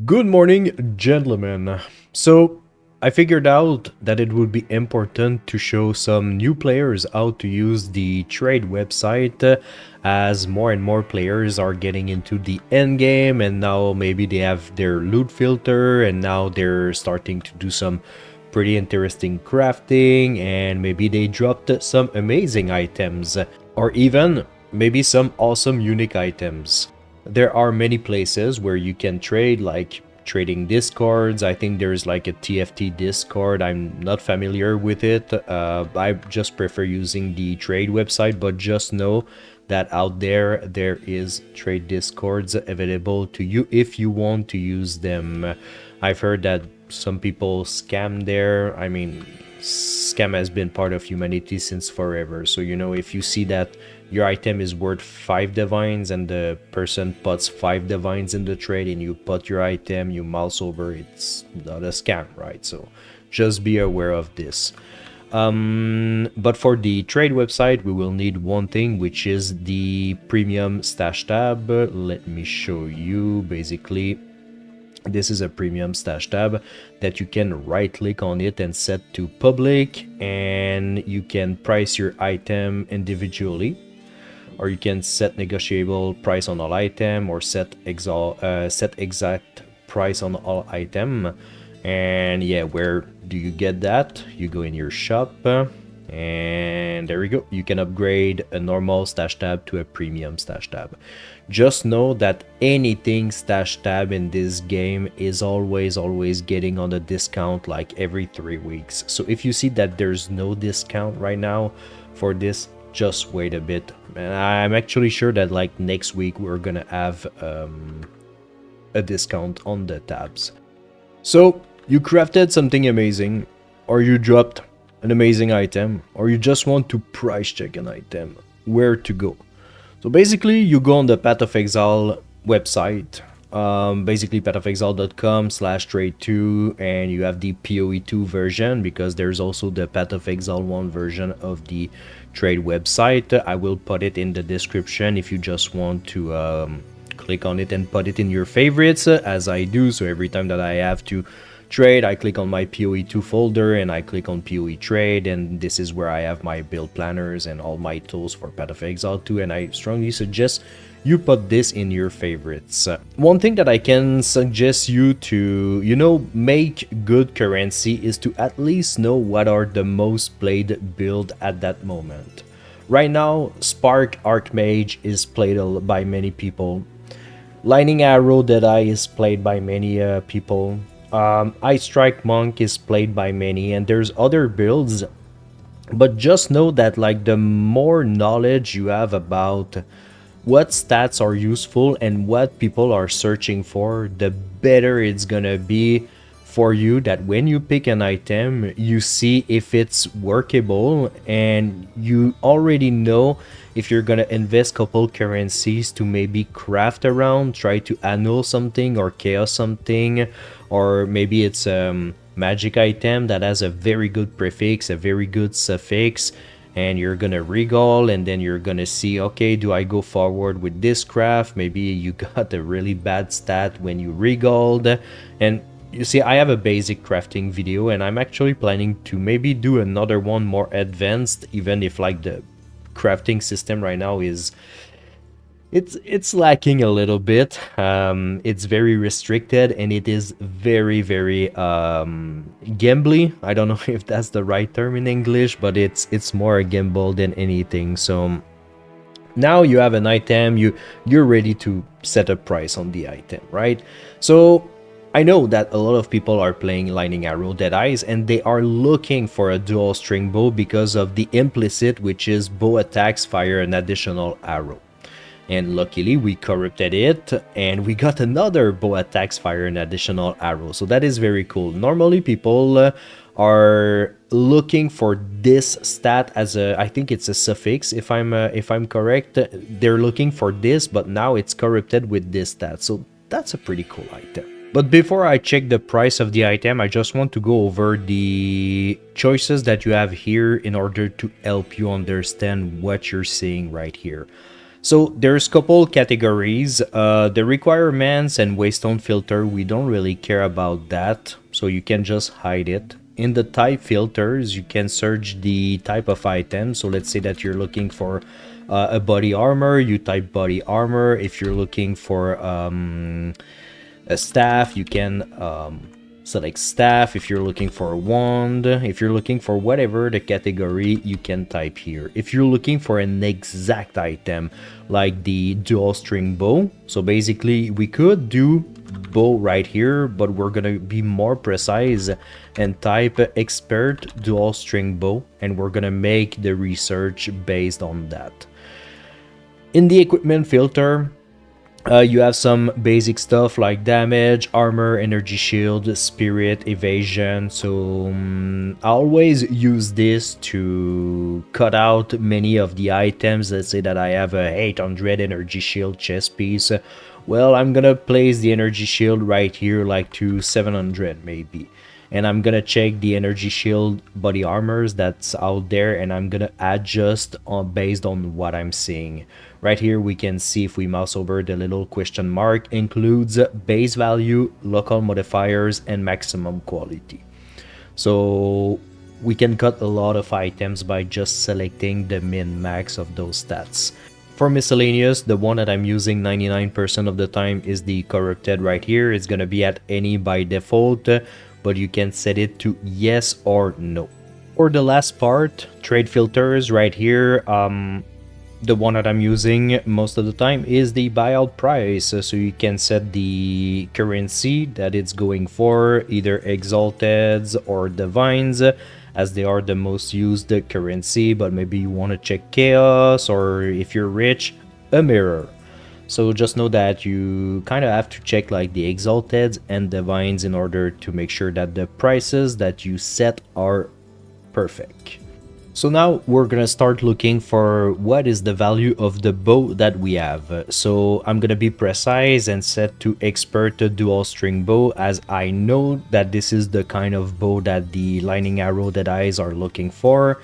Good morning, gentlemen. So, I figured out that it would be important to show some new players how to use the trade website as more and more players are getting into the end game, and now maybe they have their loot filter and now they're starting to do some pretty interesting crafting, and maybe they dropped some amazing items or even maybe some awesome unique items. There are many places where you can trade, like trading discords. I think there's like a TFT discord. I'm not familiar with it. I just prefer using the trade website, but just know that out there is trade discords available to you if you want to use them. I've heard that some people scam there. I mean, scam has been part of humanity since forever. So, if you see that your item is worth 5 divines and the person puts 5 divines in the trade and you put your item, you mouse over, it's not a scam, right? So just be aware of this. But for the trade website, we will need one thing, which is the premium stash tab. Let me show you. Basically, this is a premium stash tab that you can right click on it and set to public, and you can price your item individually, or you can set negotiable price on all item, or set exact price on all item. And yeah, where do you get that? You go in your shop, and there we go. You can upgrade a normal stash tab to a premium stash tab. Just know that anything stash tab in this game is always getting on a discount, like every 3 weeks. So if you see that there's no discount right now for this, just wait a bit. And I'm actually sure that like next week we're gonna have a discount on the tabs. So you crafted something amazing, or you dropped an amazing item, or you just want to price check an item. Where to go? So basically you go on the Path of Exile website, basically pathofexile.com/trade2, and you have the PoE2 version, because there's also the Path of Exile 1 version of the trade website. I will put it in the description if you just want to click on it and put it in your favorites, as I do. So every time that I have to trade, I click on my PoE2 folder and I click on PoE trade, and this is where I have my build planners and all my tools for Path of Exile 2, and I strongly suggest you put this in your favorites. One thing that I can suggest you to, make good currency is to at least know what are the most played build at that moment. Right now, Spark Archmage is played by many people. Lightning Arrow Deadeye is played by many people. Ice Strike Monk is played by many, and there's other builds. But just know that like the more knowledge you have about what stats are useful and what people are searching for, the better it's gonna be for you, that when you pick an item, you see if it's workable, and you already know if you're gonna invest couple currencies to maybe craft around, try to annul something or chaos something, or maybe it's magic item that has a very good prefix, a very good suffix, and you're gonna regal, and then you're gonna see, okay, do I go forward with this craft? Maybe you got a really bad stat when you regaled. And you see, I have a basic crafting video, and I'm actually planning to maybe do another one more advanced, even if like the crafting system right now is it's lacking a little bit. It's very restricted, and it is very gambly. I don't know if that's the right term in English, but it's more a gamble than anything. So now you have an item, you're ready to set a price on the item, right? So I know that a lot of people are playing Lightning Arrow Deadeyes, and they are looking for a dual string bow because of the implicit, which is bow attacks fire an additional arrow. And luckily we corrupted it, and we got another bow attacks fire an additional arrow. So that is very cool. Normally people are looking for this stat as a, I think it's a suffix, if I'm correct. They're looking for this, but now it's corrupted with this stat. So that's a pretty cool item. But before I check the price of the item, I just want to go over the choices that you have here in order to help you understand what you're seeing right here. So there's couple categories. The requirements and waystone filter, we don't really care about that, so you can just hide it. In the type filters, you can search the type of item. So let's say that you're looking for a body armor, you type body armor. If you're looking for a staff, you can select staff. If you're looking for a wand, if you're looking for whatever the category, you can type here. If you're looking for an exact item like the dual string bow, so basically we could do bow right here, but we're gonna be more precise and type expert dual string bow, and we're gonna make the research based on that. In the equipment filter, you have some basic stuff like damage, armor, energy shield, spirit, evasion. So I always use this to cut out many of the items. Let's say that I have a 800 energy shield chest piece. Well, I'm gonna place the energy shield right here, like to 700 maybe. And I'm gonna check the energy shield body armors that's out there, and I'm gonna adjust based on what I'm seeing. Right here we can see, if we mouse over, the little question mark includes base value, local modifiers, and maximum quality. So we can cut a lot of items by just selecting the min max of those stats. For miscellaneous, the one that I'm using 99% of the time is the corrupted right here. It's gonna be at any by default, but you can set it to yes or no. For the last part, trade filters right here, the one that I'm using most of the time is the buyout price. So you can set the currency that it's going for, either exalteds or divines, as they are the most used currency, but maybe you want to check chaos, or if you're rich, a mirror. So just know that you kind of have to check like the exalteds and divines in order to make sure that the prices that you set are perfect. So now we're gonna start looking for what is the value of the bow that we have. So I'm gonna be precise and set to expert dual string bow, as I know that this is the kind of bow that the lightning arrow dead eyes are looking for.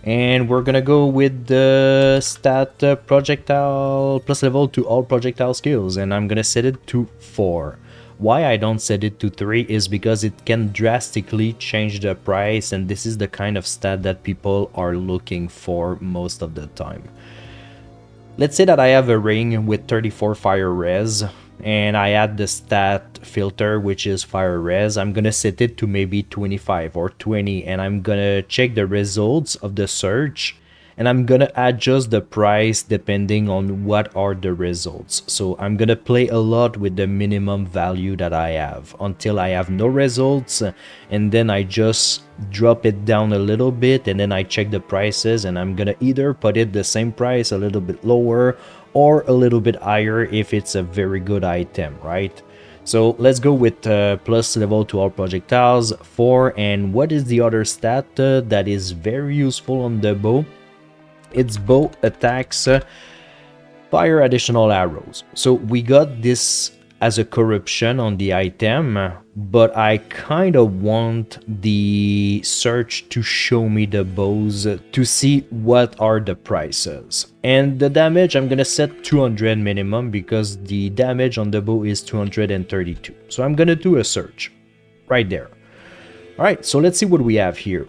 And we're gonna go with the stat projectile plus level to all projectile skills, and I'm gonna set it to 4. Why I don't set it to 3 is because it can drastically change the price, and this is the kind of stat that people are looking for most of the time. Let's say that I have a ring with 34 fire res, and I add the stat filter, which is fire res. I'm gonna set it to maybe 25 or 20, and I'm gonna check the results of the search, and I'm gonna adjust the price depending on what are the results. So I'm gonna play a lot with the minimum value that I have until I have no results, and then I just drop it down a little bit, and then I check the prices, and I'm gonna either put it the same price, a little bit lower, or a little bit higher if it's a very good item, right? So let's go with plus level to all projectiles 4. And what is the other stat that is very useful on the bow? It's bow attacks fire additional arrows. So we got this as a corruption on the item, but I kind of want the search to show me the bows to see what are the prices. And the damage I'm gonna set 200 minimum, because the damage on the bow is 232. So I'm gonna do a search right there. All right, so let's see what we have here.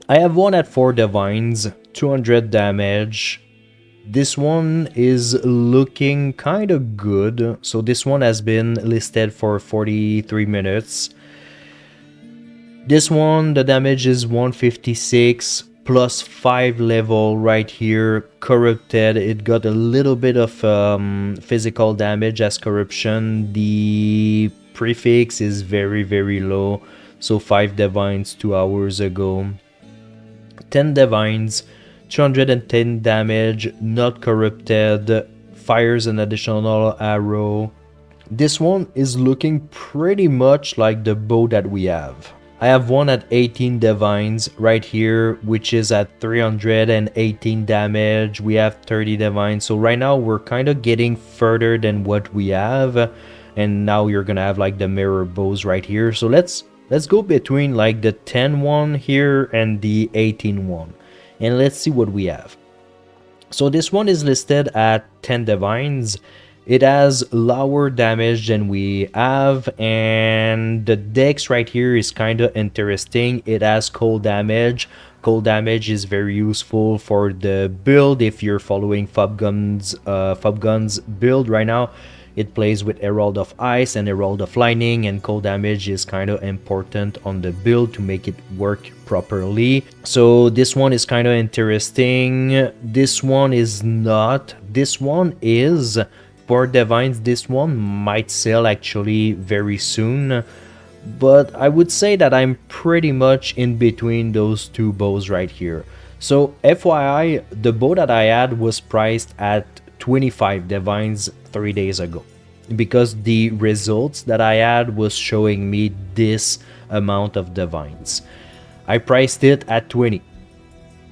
I have one at 4 divines, 200 damage. This one is looking kind of good. So this one has been listed for 43 minutes. This one, the damage is 156 plus 5 level right here. Corrupted, it got a little bit of physical damage as corruption. The prefix is very, very low. So 5 divines 2 hours ago. 10 divines, 210 damage, not corrupted, fires an additional arrow. This one is looking pretty much like the bow that we have. I have one at 18 divines right here, which is at 318 damage. We have 30 divines. So right now we're kind of getting further than what we have. And now you're gonna have like the mirror bows right here. So let's go between like the 10 one here and the 18 one. And let's see what we have. So this one is listed at 10 divines. It has lower damage than we have, and the dex right here is kind of interesting. It has cold damage. Cold damage is very useful for the build if you're following Fubgun's build right now. It plays with Herald of Ice and Herald of Lightning, and cold damage is kind of important on the build to make it work properly. So this one is kind of interesting. This one is not. This one is. For Divines, this one might sell actually very soon. But I would say that I'm pretty much in between those two bows right here. So FYI, the bow that I had was priced at 25 divines 3 days ago, because the results that I had was showing me this amount of divines. I priced it at 20,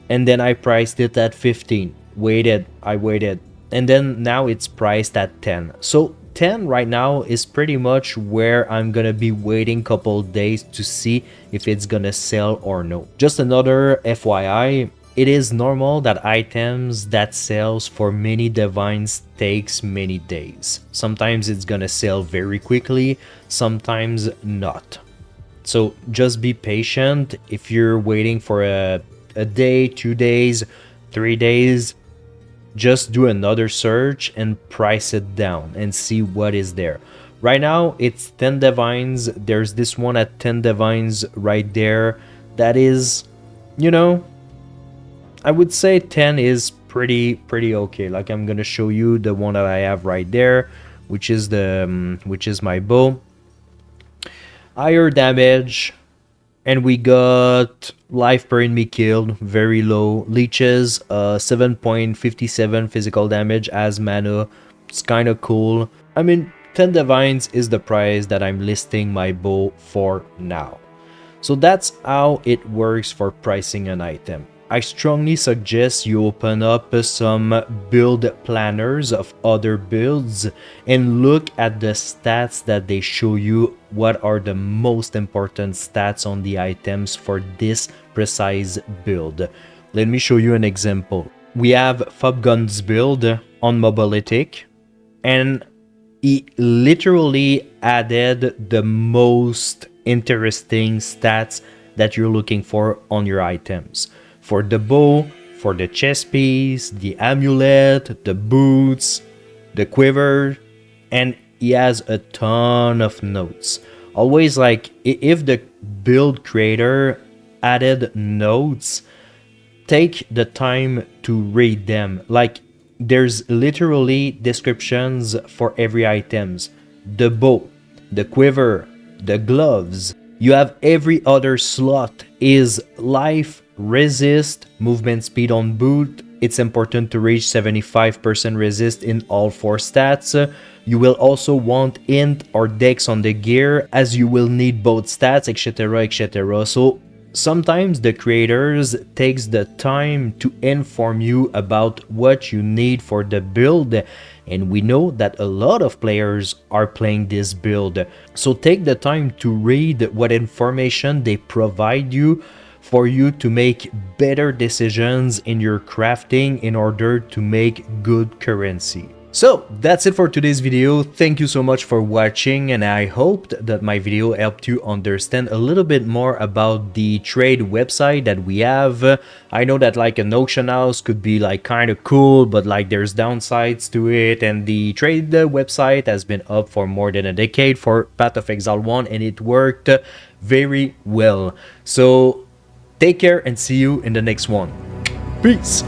and then I priced it at 15. I waited, and then now it's priced at 10. So 10 right now is pretty much where I'm gonna be waiting couple days to see if it's gonna sell or no. Just another FYI, it is normal that items that sells for many divines takes many days. Sometimes it's gonna sell very quickly, sometimes not. So just be patient. If you're waiting for a day, 2 days, 3 days, just do another search and price it down and see what is there. Right now it's 10 divines. There's this one at 10 divines right there. That is, you know, I would say 10 is pretty okay. Like, I'm gonna show you the one that I have right there, which is my bow. Higher damage, and we got life per enemy killed, very low. Leeches, 7.57 physical damage as mana. It's kind of cool. I mean, 10 divines is the price that I'm listing my bow for now. So that's how it works for pricing an item. I strongly suggest you open up some build planners of other builds and look at the stats that they show you. What are the most important stats on the items for this precise build? Let me show you an example. We have Fubgun's build on Mobiletic, and he literally added the most interesting stats that you're looking for on your items. For the bow, for the chest piece, the amulet, the boots, the quiver, and he has a ton of notes. Always, like, if the build creator added notes, take the time to read them. Like, there's literally descriptions for every items. The bow, the quiver, the gloves. You have every other slot is life, resist, movement speed on boot. It's important to reach 75% resist in all 4 stats. You will also want int or dex on the gear, as you will need both stats, etc, etc. So sometimes the creators takes the time to inform you about what you need for the build, and we know that a lot of players are playing this build. So take the time to read what information they provide you for you to make better decisions in your crafting in order to make good currency. So that's it for today's video. Thank you so much for watching, and I hoped that my video helped you understand a little bit more about the trade website that we have. I know that, like, an auction house could be like kind of cool, but like there's downsides to it, and the trade website has been up for more than a decade for Path of Exile 1, and it worked very well. So take care and see you in the next one. Peace!